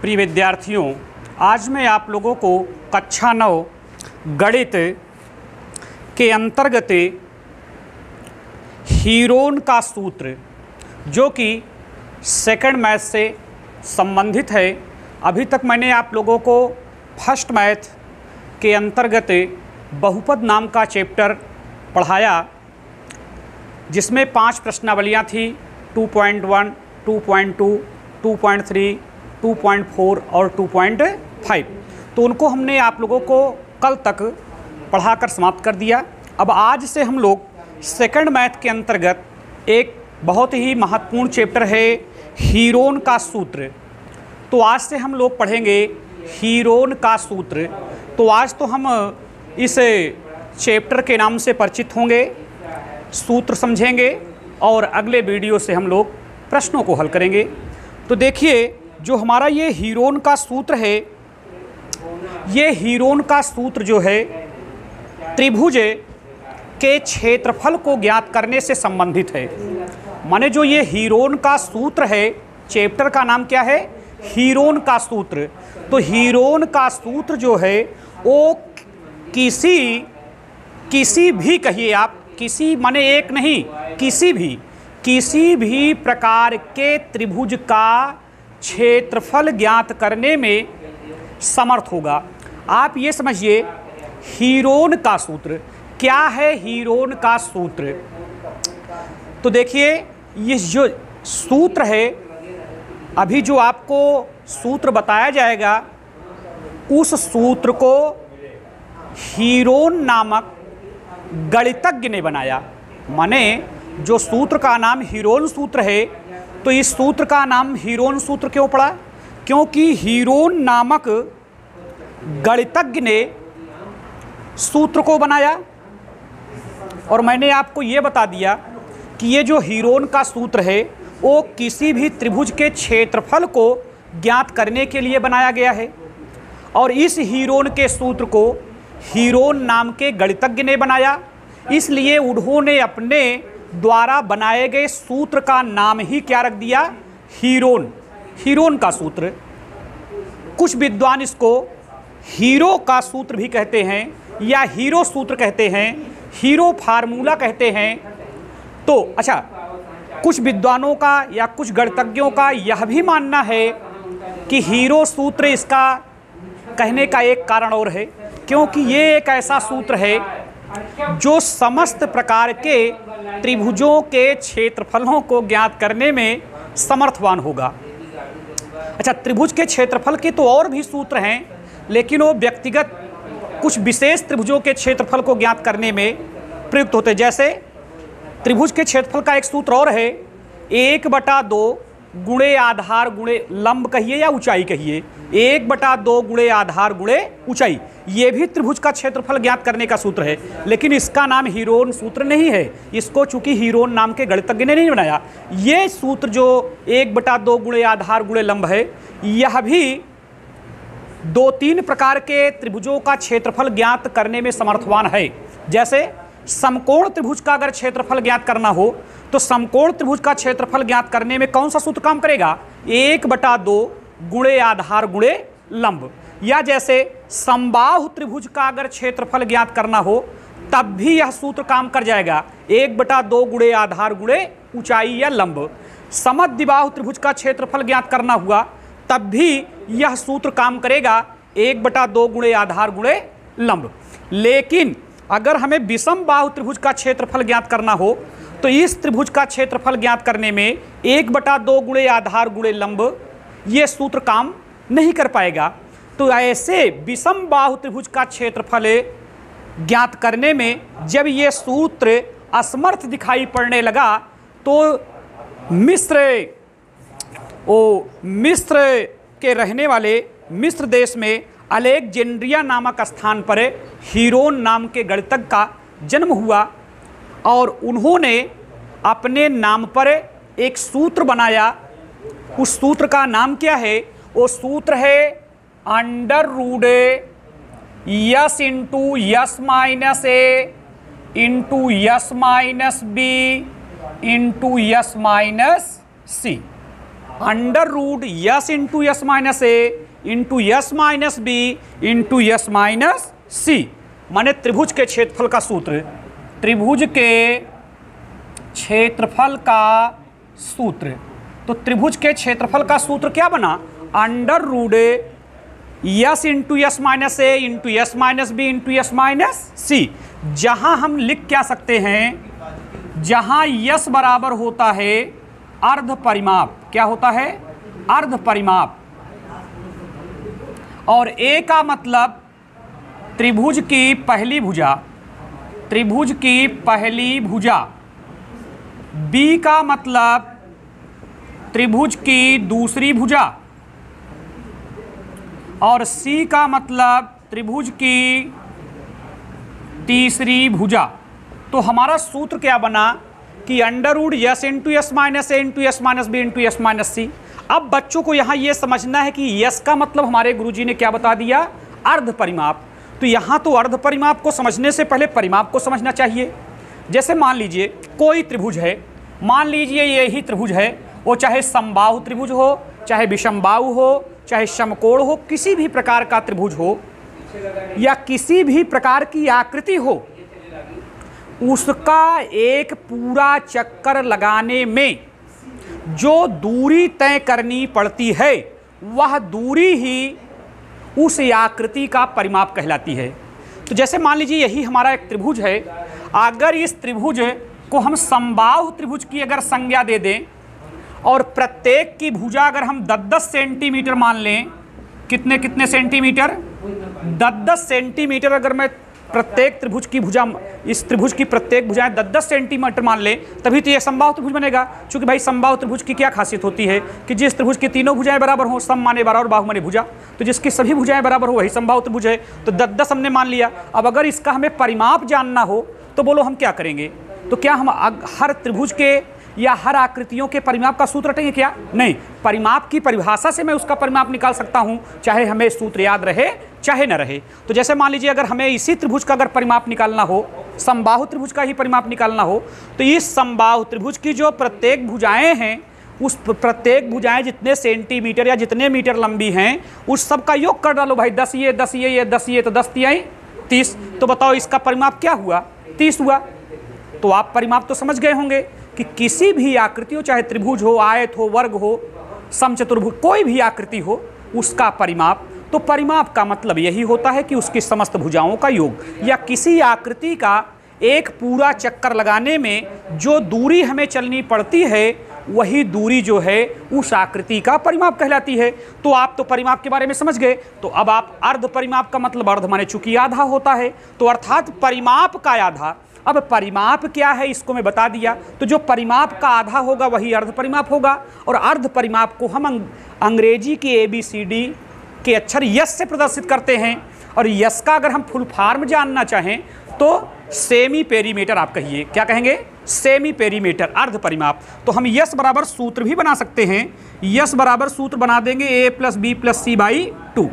प्रिय विद्यार्थियों, आज मैं आप लोगों को कक्षा 9 गणित के अंतर्गत हीरोन का सूत्र जो कि सेकंड मैथ से संबंधित है। अभी तक मैंने आप लोगों को फर्स्ट मैथ के अंतर्गत बहुपद नाम का चैप्टर पढ़ाया, जिसमें 5 प्रश्नावलियाँ थी 2.1, 2.2, 2.3, 2.4 और 2.5। तो उनको हमने आप लोगों को कल तक पढ़ाकर समाप्त कर दिया। अब आज से हम लोग सेकंड मैथ के अंतर्गत एक बहुत ही महत्वपूर्ण चैप्टर है हीरोन का सूत्र। तो आज से हम लोग पढ़ेंगे हीरोन का सूत्र। तो आज तो हम इस चैप्टर के नाम से परिचित होंगे, सूत्र समझेंगे और अगले वीडियो से हम लोग प्रश्नों को हल करेंगे। तो देखिए, जो हमारा ये हीरोन का सूत्र है, ये हीरोन का सूत्र जो है त्रिभुज के क्षेत्रफल को ज्ञात करने से संबंधित है। माने जो ये हीरोन का सूत्र है, चैप्टर का नाम क्या है? हीरोन का सूत्र। तो हीरोन का सूत्र जो है वो किसी भी कहिए आप, किसी माने एक नहीं, किसी भी प्रकार के त्रिभुज का क्षेत्रफल ज्ञात करने में समर्थ होगा। आप ये समझिए, हीरोन का सूत्र क्या है? हीरोन का सूत्र, तो देखिए ये जो सूत्र है, अभी जो आपको सूत्र बताया जाएगा, उस सूत्र को हीरोन नामक गणितज्ञ ने बनाया। माने जो सूत्र का नाम हीरोन सूत्र है, तो इस सूत्र का नाम हीरोन सूत्र क्यों पड़ा? क्योंकि हीरोन नामक गणितज्ञ ने सूत्र को बनाया। और मैंने आपको ये बता दिया कि ये जो हीरोन का सूत्र है वो किसी भी त्रिभुज के क्षेत्रफल को ज्ञात करने के लिए बनाया गया है। और इस हीरोन के सूत्र को हीरोन नाम के गणितज्ञ ने बनाया, इसलिए उन्होंने अपने द्वारा बनाए गए सूत्र का नाम ही क्या रख दिया? हीरोन। हीरोन का सूत्र। कुछ विद्वान इसको हीरो का सूत्र भी कहते हैं, या हीरो सूत्र कहते हैं, हीरो फार्मूला कहते हैं। तो अच्छा, कुछ विद्वानों का या कुछ गणितज्ञों का यह भी मानना है कि हीरो सूत्र इसका कहने का एक कारण और है, क्योंकि ये एक ऐसा सूत्र है जो समस्त प्रकार के त्रिभुजों के क्षेत्रफलों को ज्ञात करने में समर्थवान होगा। अच्छा, त्रिभुज के क्षेत्रफल के तो और भी सूत्र हैं, लेकिन वो व्यक्तिगत कुछ विशेष त्रिभुजों के क्षेत्रफल को ज्ञात करने में प्रयुक्त होते हैं। जैसे त्रिभुज के क्षेत्रफल का एक सूत्र और है 1/2 गुणे आधार गुणे लंब कहिए या ऊंचाई कहिए, 1/2 गुणे आधार गुणे ऊंचाई। ये भी त्रिभुज का क्षेत्रफल ज्ञात करने का सूत्र है, लेकिन इसका नाम हीरोन सूत्र नहीं है। इसको चूंकि हीरोन नाम के गणितज्ञ ने नहीं बनाया। ये सूत्र जो 1/2 गुणे आधार गुणे लंब है, यह भी 2-3 प्रकार के त्रिभुजों का क्षेत्रफल ज्ञात करने में समर्थवान है। जैसे समकोण त्रिभुज का अगर क्षेत्रफल ज्ञात करना हो, तो समकोण त्रिभुज का क्षेत्रफल ज्ञात करने में कौन सा सूत्र काम करेगा? 1/2 गुणे आधार गुणे लंब। या जैसे समबाहु त्रिभुज का अगर क्षेत्रफल ज्ञात करना हो, तब भी यह सूत्र काम कर जाएगा, 1/2 गुणे आधार गुणे ऊंचाई या लंब। समद्विबाहु त्रिभुज का क्षेत्रफल ज्ञात करना हुआ, तब भी यह सूत्र काम करेगा, 1/2 गुणे आधार गुणे लंब। लेकिन अगर हमें विषम बाहु त्रिभुज का क्षेत्रफल ज्ञात करना हो, तो इस त्रिभुज का क्षेत्रफल ज्ञात करने में 1/2 गुणे आधार गुणे लंब ये सूत्र काम नहीं कर पाएगा। तो ऐसे विषम बाहु त्रिभुज का क्षेत्रफल ज्ञात करने में जब ये सूत्र असमर्थ दिखाई पड़ने लगा, तो मिस्र के रहने वाले मिस्र देश में अलेक्जेंड्रिया नामक स्थान पर हीरोन नाम के गणितज्ञ का जन्म हुआ, और उन्होंने अपने नाम पर एक सूत्र बनाया। उस सूत्र का नाम क्या है? वो सूत्र है √(s × s-a × s-b × s-c। Under root s into s minus a into s minus b into s minus c, माने त्रिभुज के क्षेत्रफल का सूत्र, त्रिभुज के क्षेत्रफल का सूत्र। तो त्रिभुज के क्षेत्रफल का सूत्र क्या बना, under root s into s minus a into s minus b into s minus c. जहां हम लिख क्या सकते हैं, जहां यस बराबर होता है अर्ध परिमाप, क्या होता है, अर्ध परिमाप, और ए का मतलब त्रिभुज की पहली भुजा, त्रिभुज की पहली भुजा, बी का मतलब त्रिभुज की दूसरी भुजा, और सी का मतलब त्रिभुज की तीसरी भुजा। तो हमारा सूत्र क्या बना कि under root s into s minus a into s minus b into s minus c. अब बच्चों को यहाँ ये समझना है कि यस का मतलब हमारे गुरुजी ने क्या बता दिया, अर्ध परिमाप। तो यहाँ तो अर्ध परिमाप को समझने से पहले परिमाप को समझना चाहिए। जैसे मान लीजिए कोई त्रिभुज है, मान लीजिए यही त्रिभुज है, वो चाहे समबाहु त्रिभुज हो, चाहे विषमबाहु हो, चाहे समकोण हो, किसी भी प्रकार का त्रिभुज हो या किसी भी प्रकार की आकृति हो, उसका एक पूरा चक्कर लगाने में जो दूरी तय करनी पड़ती है वह दूरी ही उस आकृति का परिमाप कहलाती है। तो जैसे मान लीजिए यही हमारा एक त्रिभुज है, अगर इस त्रिभुज को हम समबाहु त्रिभुज की अगर संज्ञा दे दें और प्रत्येक की भुजा अगर हम 10-10 सेंटीमीटर मान लें, कितने कितने सेंटीमीटर, 10-10 सेंटीमीटर अगर मैं प्रत्येक त्रिभुज की भुजा, इस त्रिभुज की प्रत्येक भुजाएं 10-10 सेंटीमीटर मान लें, तभी तो ये समबाहु त्रिभुज बनेगा। क्योंकि भाई समबाहु त्रिभुज की क्या खासियत होती है कि जिस त्रिभुज की तीनों भुजाएं बराबर हो, सम माने बराबर, बाहु माने भुजा, तो जिसकी सभी भुजाएं बराबर हो वही समबाहु त्रिभुज है। तो 10-10 हमने मान लिया। अब अगर इसका हमें परिमाप जानना हो तो बोलो हम क्या करेंगे, तो क्या हम हर त्रिभुज के या हर आकृतियों के परिमाप का सूत्र रटेंगे क्या, नहीं, परिमाप की परिभाषा से मैं उसका परिमाप निकाल सकता हूं, चाहे हमें सूत्र याद रहे चाहे न रहे। तो जैसे मान लीजिए अगर हमें इसी त्रिभुज का अगर परिमाप निकालना हो, समबाहु त्रिभुज का ही परिमाप निकालना हो, तो इस समबाहु त्रिभुज की जो प्रत्येक भुजाएं हैं, उस प्रत्येक भुजाएं जितने सेंटीमीटर या जितने मीटर लंबी हैं, उस सब का योग कर डालो भाई, 10 ये 10 ये 10 ये, तो 10 तिहाई 30। तो बताओ इसका परिमाप क्या हुआ, 30 हुआ। तो आप परिमाप तो समझ गए होंगे कि किसी भी आकृति हो, चाहे त्रिभुज हो, आयत हो, वर्ग हो, समचतुर्भुज, कोई भी आकृति हो, उसका परिमाप, तो परिमाप का मतलब यही होता है कि उसकी समस्त भुजाओं का योग, या किसी आकृति का एक पूरा चक्कर लगाने में जो दूरी हमें चलनी पड़ती है वही दूरी जो है उस आकृति का परिमाप कहलाती है। तो आप तो परिमाप के बारे में समझ गए। तो अब आप अर्ध परिमाप का मतलब, अर्ध माने चूंकि आधा होता है, तो अर्थात परिमाप का आधा। अब परिमाप क्या है इसको मैं बता दिया। तो जो परिमाप का आधा होगा वही अर्ध परिमाप होगा, और अर्ध परिमाप को हम अंग्रेजी की ABCD के अक्षर यस से प्रदर्शित करते हैं। और यस का अगर हम फुल फॉर्म जानना चाहें तो सेमी पेरीमीटर आप कहिए, क्या कहेंगे, सेमी पेरीमीटर, अर्ध परिमाप। तो हम यस बराबर सूत्र भी बना सकते हैं, यस बराबर सूत्र बना देंगे a+b+c/2।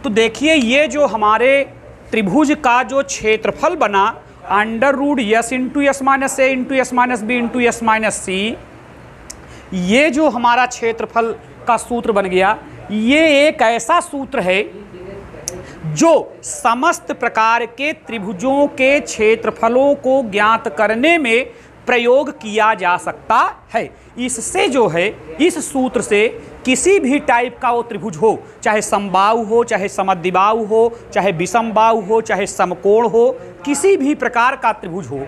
तो देखिए ये जो हमारे त्रिभुज का जो क्षेत्रफल बना, under root s into s minus a into s minus b into s minus c, ये जो हमारा क्षेत्रफल का सूत्र बन गया, ये एक ऐसा सूत्र है जो समस्त प्रकार के त्रिभुजों के क्षेत्रफलों को ज्ञात करने में प्रयोग किया जा सकता है। इससे जो है, इस सूत्र से किसी भी टाइप का वो त्रिभुज हो, चाहे समबाहु हो, चाहे समद्विबाहु हो, चाहे विषमबाहु हो, चाहे समकोण हो, किसी भी प्रकार का त्रिभुज हो,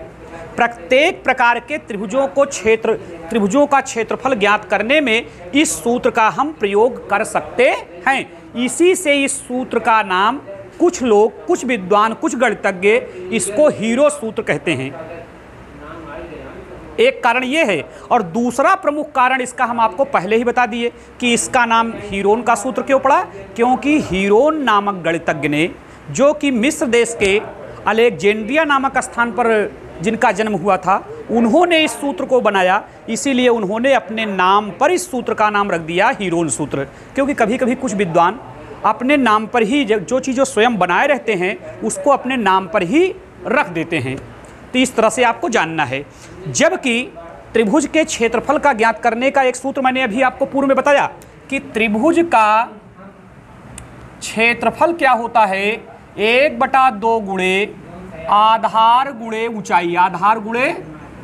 प्रत्येक प्रकार के त्रिभुजों का क्षेत्रफल ज्ञात करने में इस सूत्र का हम प्रयोग कर सकते हैं। इसी से इस सूत्र का नाम कुछ लोग, कुछ विद्वान, कुछ गणितज्ञ इसको हीरो सूत्र कहते हैं। एक कारण ये है, और दूसरा प्रमुख कारण इसका हम आपको पहले ही बता दिए कि इसका नाम हीरोन का सूत्र क्यों पड़ा, क्योंकि हीरोन नामक गणितज्ञ ने, जो कि मिस्र देश के अलेक्जेंड्रिया नामक स्थान पर जिनका जन्म हुआ था, उन्होंने इस सूत्र को बनाया। इसीलिए उन्होंने अपने नाम पर इस सूत्र का नाम रख दिया हीरोन सूत्र। क्योंकि कभी कभी कुछ विद्वान अपने नाम पर ही जो चीज़ें स्वयं बनाए रहते हैं उसको अपने नाम पर ही रख देते हैं। तो इस तरह से आपको जानना है। जबकि त्रिभुज के क्षेत्रफल का ज्ञात करने का एक सूत्र मैंने अभी आपको पूर्व में बताया कि त्रिभुज का क्षेत्रफल क्या होता है, 1/2 गुणे आधार गुणे ऊंचाई, आधार गुणे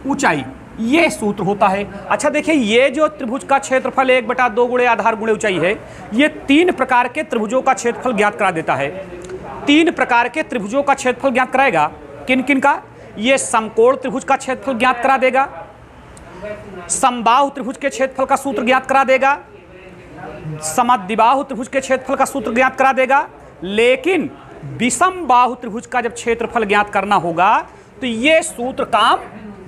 ऊंचाई, ये सूत्र होता है। अच्छा देखिए, ये जो त्रिभुज का क्षेत्रफल 1/2 गुणे आधार गुणे ऊंचाई है, ये 3 प्रकार के त्रिभुजों का क्षेत्रफल ज्ञात करा देता है। 3 प्रकार के त्रिभुजों का क्षेत्रफल ज्ञात कराएगा। किन किन का? ये समकोण त्रिभुज का क्षेत्रफल ज्ञात करा देगा, समबाहु त्रिभुज के क्षेत्रफल का सूत्र ज्ञात करा देगा, समद्विबाहु त्रिभुज के क्षेत्रफल का सूत्र ज्ञात करा देगा। लेकिन विषम बाहु त्रिभुज का जब क्षेत्रफल ज्ञात करना होगा तो ये सूत्र काम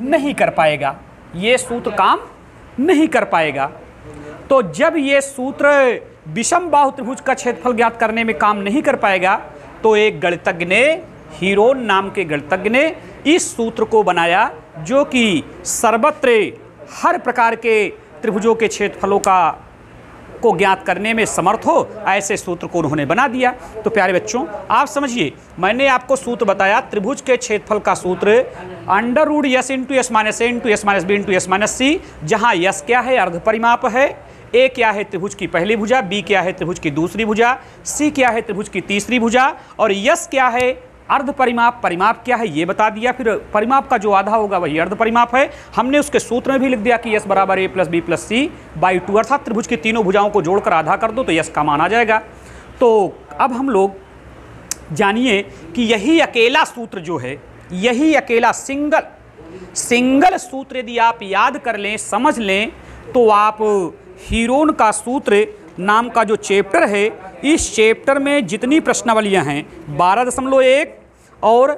नहीं कर पाएगा, ये सूत्र काम नहीं कर पाएगा। तो जब ये सूत्र विषम बाहु त्रिभुज का क्षेत्रफल ज्ञात करने में काम नहीं कर पाएगा तो एक गणितज्ञ ने, हीरोन नाम के गणितज्ञ ने इस सूत्र को बनाया, जो कि सर्वत्र हर प्रकार के त्रिभुजों के क्षेत्रफलों को ज्ञात करने में समर्थ हो, ऐसे सूत्र को उन्होंने बना दिया। तो प्यारे बच्चों, आप समझिए, मैंने आपको सूत्र बताया त्रिभुज के क्षेत्रफल का सूत्र √S × S - A × S - B × S - C, जहाँ S क्या है, अर्ध परिमाप है, A क्या है त्रिभुज की पहली भुजा, B क्या है त्रिभुज की दूसरी भुजा, C क्या है त्रिभुज की तीसरी भुजा, और S क्या है अर्ध परिमाप, परिमाप क्या है ये बता दिया। फिर परिमाप का जो आधा होगा वही अर्ध परिमाप है। हमने उसके सूत्र में भी लिख दिया कि S = A + B + C/2, अर्थात त्रिभुज की तीनों भुजाओं को जोड़कर आधा कर दो तो S का मान आ जाएगा। तो अब हम लोग जानिए कि यही अकेला सूत्र जो है, यही अकेला सिंगल सूत्र यदि आप याद कर लें, समझ लें, तो आप हीरोन का सूत्र नाम का जो चैप्टर है, इस चैप्टर में जितनी प्रश्नावलियां हैं 12.1 और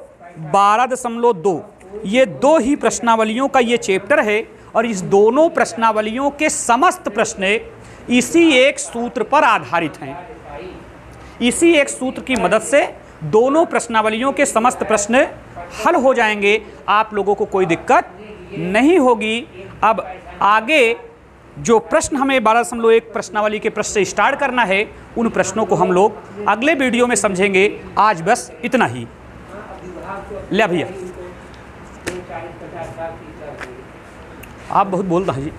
12.2, ये 2 ही प्रश्नावलियों का ये चैप्टर है। और इस दोनों प्रश्नावलियों के समस्त प्रश्न इसी एक सूत्र पर आधारित हैं। इसी एक सूत्र की मदद से दोनों प्रश्नावलियों के समस्त प्रश्न हल हो जाएंगे, आप लोगों को कोई दिक्कत नहीं होगी। अब आगे जो प्रश्न हमें 12.1 प्रश्नावली के प्रश्न से स्टार्ट करना है, उन प्रश्नों को हम लोग अगले वीडियो में समझेंगे। आज बस इतना ही। ले भैया, आप बहुत बोल रहे हैं जी।